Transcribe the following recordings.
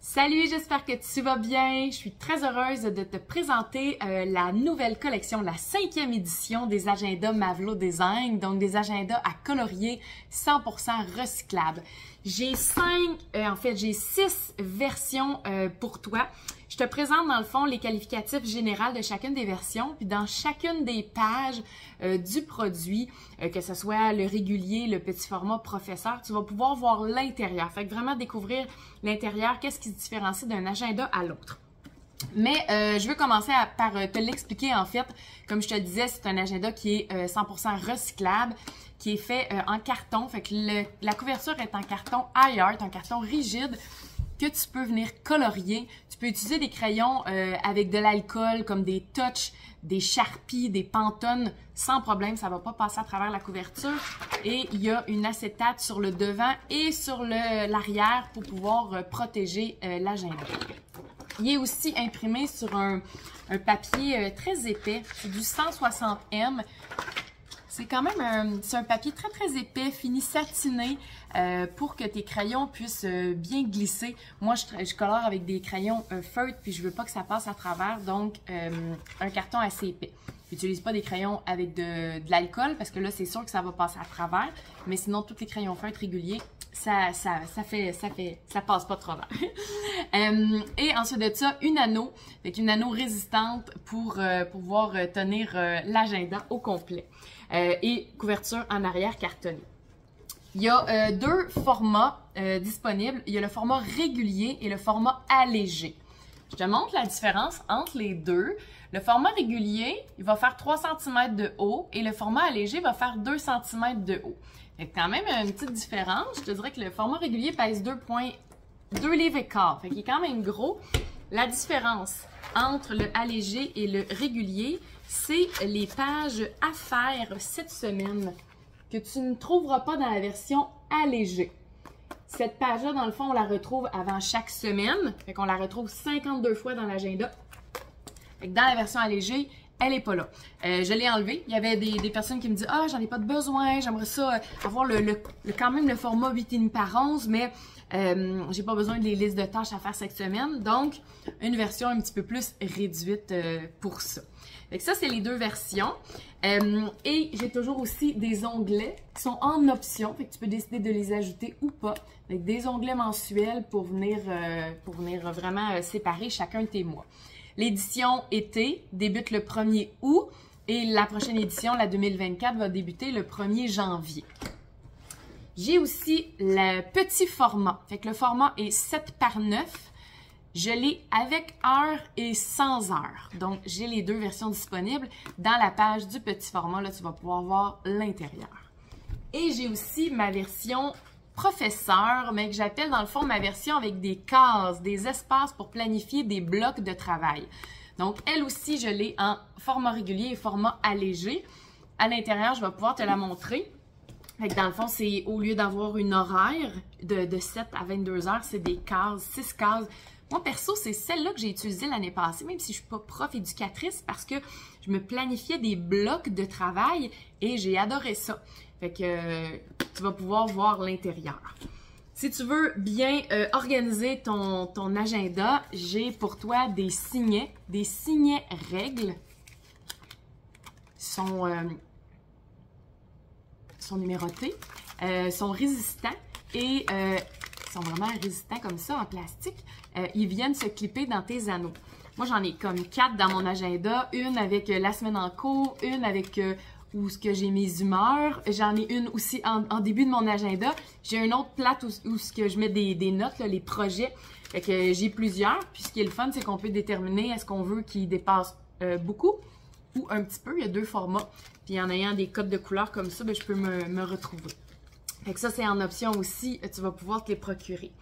Salut, j'espère que tu vas bien. Je suis très heureuse de te présenter la nouvelle collection, la 5e édition des agendas Mavlo Design, donc des agendas à colorier 100% recyclables. J'ai 6 versions pour toi. Je te présente dans le fond les qualificatifs généraux de chacune des versions, puis dans chacune des pages du produit, que ce soit le régulier, le petit format professeur, tu vas pouvoir voir l'intérieur. Fait que vraiment découvrir l'intérieur, qu'est-ce qui se différencie d'un agenda à l'autre. Mais je veux commencer par te l'expliquer en fait. Comme je te disais, c'est un agenda qui est 100% recyclable, qui est fait en carton. Fait que la couverture est en carton iArt, un carton rigide que tu peux venir colorier. Tu peux utiliser des crayons avec de l'alcool comme des Touch, des Sharpies, des Pantone sans problème, ça ne va pas passer à travers la couverture. Et il y a une acétate sur le devant et sur l'arrière pour pouvoir protéger l'agenda. Il est aussi imprimé sur un papier très épais, c'est du 160M. C'est quand même un papier très épais, fini satiné pour que tes crayons puissent bien glisser. Moi, je colore avec des crayons feutres puis je veux pas que ça passe à travers, donc un carton assez épais. J'utilise pas des crayons avec de l'alcool parce que là, c'est sûr que ça va passer à travers, mais sinon, tous les crayons feutres réguliers, ça passe pas de travers. Et ensuite de ça, une anneau résistante pour pouvoir tenir l'agenda au complet. Et couverture en arrière cartonnée. Il y a deux formats disponibles. Il y a le format régulier et le format allégé. Je te montre la différence entre les deux. Le format régulier, il va faire 3 cm de haut et le format allégé va faire 2 cm de haut. Il y a quand même une petite différence. Je te dirais que le format régulier pèse 2,2 livres et quart. Fait qu'il est quand même gros. La différence entre le allégé et le régulier, c'est les pages à faire cette semaine que tu ne trouveras pas dans la version allégée. Cette page-là, dans le fond, on la retrouve avant chaque semaine. Fait qu'on la retrouve 52 fois dans l'agenda. Fait que dans la version allégée, elle n'est pas là. Je l'ai enlevée. Il y avait des personnes qui me disent « Ah, j'en ai pas de besoin, j'aimerais ça avoir quand même le format 8,5 par 11, mais j'ai pas besoin des listes de tâches à faire cette semaine. » Donc, une version un petit peu plus réduite pour ça. Fait que ça, c'est les deux versions. Et j'ai toujours aussi des onglets qui sont en option. Fait que tu peux décider de les ajouter ou pas. Avec des onglets mensuels pour venir vraiment séparer chacun de tes mois. L'édition été débute le 1er août et la prochaine édition, la 2024, va débuter le 1er janvier. J'ai aussi le petit format. Fait que le format est 7 par 9. Je l'ai avec heure et sans heure. Donc, j'ai les deux versions disponibles. Dans la page du petit format, là, tu vas pouvoir voir l'intérieur. Et j'ai aussi ma version professeur, mais que j'appelle dans le fond ma version avec des cases, des espaces pour planifier des blocs de travail. Donc, elle aussi, je l'ai en format régulier et format allégé. À l'intérieur, je vais pouvoir te la montrer. Fait que dans le fond, c'est au lieu d'avoir une horaire de 7 à 22 heures, c'est des cases, 6 cases. Moi, perso, c'est celle-là que j'ai utilisée l'année passée, même si je ne suis pas prof éducatrice, parce que je me planifiais des blocs de travail et j'ai adoré ça. Fait que tu vas pouvoir voir l'intérieur. Si tu veux bien organiser ton agenda, j'ai pour toi des signets règles. Sont numérotés, sont résistants et sont vraiment résistants comme ça en plastique. Ils viennent se clipper dans tes anneaux. Moi, j'en ai comme 4 dans mon agenda. Une avec la semaine en cours, une avec où ce que j'ai mes humeurs. J'en ai une aussi en début de mon agenda. J'ai une autre plate où ce que je mets des notes, là, les projets. Fait que j'ai plusieurs. Puis ce qui est le fun, c'est qu'on peut déterminer est-ce qu'on veut qu'ils dépassent beaucoup ou un petit peu. Il y a 2 formats. Puis en ayant des codes de couleurs comme ça, ben, je peux me retrouver. Fait que ça, c'est en option aussi. Tu vas pouvoir te les procurer.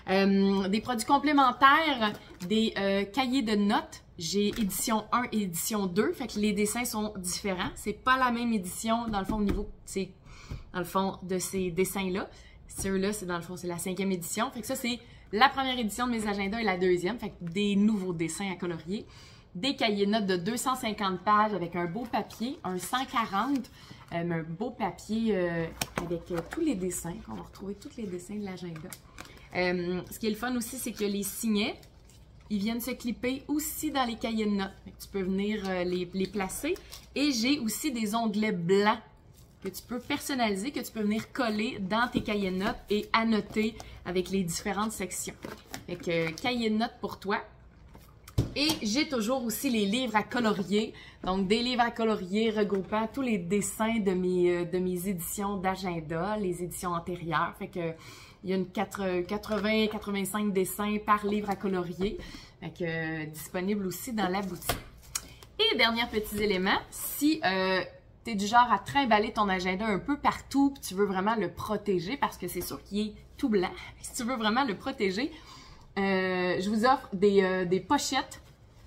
Des produits complémentaires, des cahiers de notes. J'ai édition 1 et édition 2, fait que les dessins sont différents. C'est pas la même édition, dans le fond, au niveau de ces dessins-là. Ceux-là, c'est dans le fond, c'est la 5e édition. Fait que ça, c'est la première édition de mes agendas et la 2e. Fait que des nouveaux dessins à colorier. Des cahiers de notes de 250 pages avec un beau papier, un 140, un beau papier avec tous les dessins. On va retrouver tous les dessins de l'agenda. Ce qui est le fun aussi, c'est que les signets, ils viennent se clipper aussi dans les cahiers de notes. Tu peux venir les placer. Et j'ai aussi des onglets blancs que tu peux personnaliser, que tu peux venir coller dans tes cahiers de notes et annoter avec les différentes sections. Fait que cahier de notes pour toi. Et j'ai toujours aussi les livres à colorier. Donc, des livres à colorier regroupant tous les dessins de mes éditions d'agenda, les éditions antérieures. Fait que il y a une 80-85 dessins par livre à colorier. Fait que disponible aussi dans la boutique. Et dernier petit élément, si tu es du genre à trimballer ton agenda un peu partout, puis tu veux vraiment le protéger, parce que c'est sûr qu'il est tout blanc, si tu veux vraiment le protéger, je vous offre des pochettes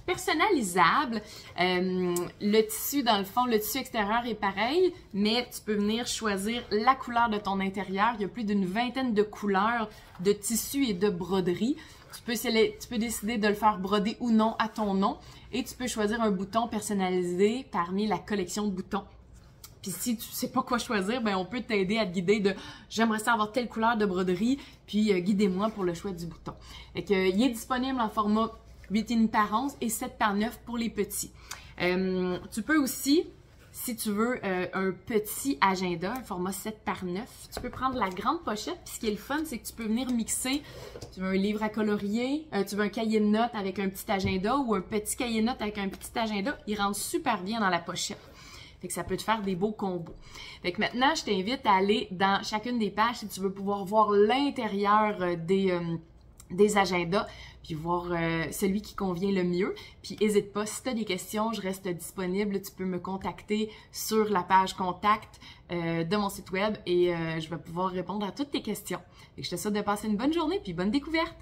personnalisables. Le tissu, dans le fond, le tissu extérieur est pareil, mais tu peux venir choisir la couleur de ton intérieur. Il y a plus d'une vingtaine de couleurs de tissu et de broderie. Tu peux décider de le faire broder ou non à ton nom et tu peux choisir un bouton personnalisé parmi la collection de boutons. Puis si tu sais pas quoi choisir, ben on peut t'aider à te guider de « j'aimerais ça avoir telle couleur de broderie, puis guidez-moi pour le choix du bouton ». Fait que, il est disponible en format 8,5 par 11 et 7 par 9 pour les petits. Tu peux aussi, si tu veux un petit agenda, un format 7 par 9, tu peux prendre la grande pochette. Puis ce qui est le fun, c'est que tu peux venir mixer. Tu veux un livre à colorier, tu veux un cahier de notes avec un petit agenda ou un petit cahier de notes avec un petit agenda. Ils rentrent super bien dans la pochette. Fait que ça peut te faire des beaux combos. Fait que maintenant, je t'invite à aller dans chacune des pages si tu veux pouvoir voir l'intérieur des agendas, puis voir celui qui convient le mieux. Puis n'hésite pas, si tu as des questions, je reste disponible. Tu peux me contacter sur la page contact de mon site web et je vais pouvoir répondre à toutes tes questions. Fait que je te souhaite de passer une bonne journée puis bonne découverte!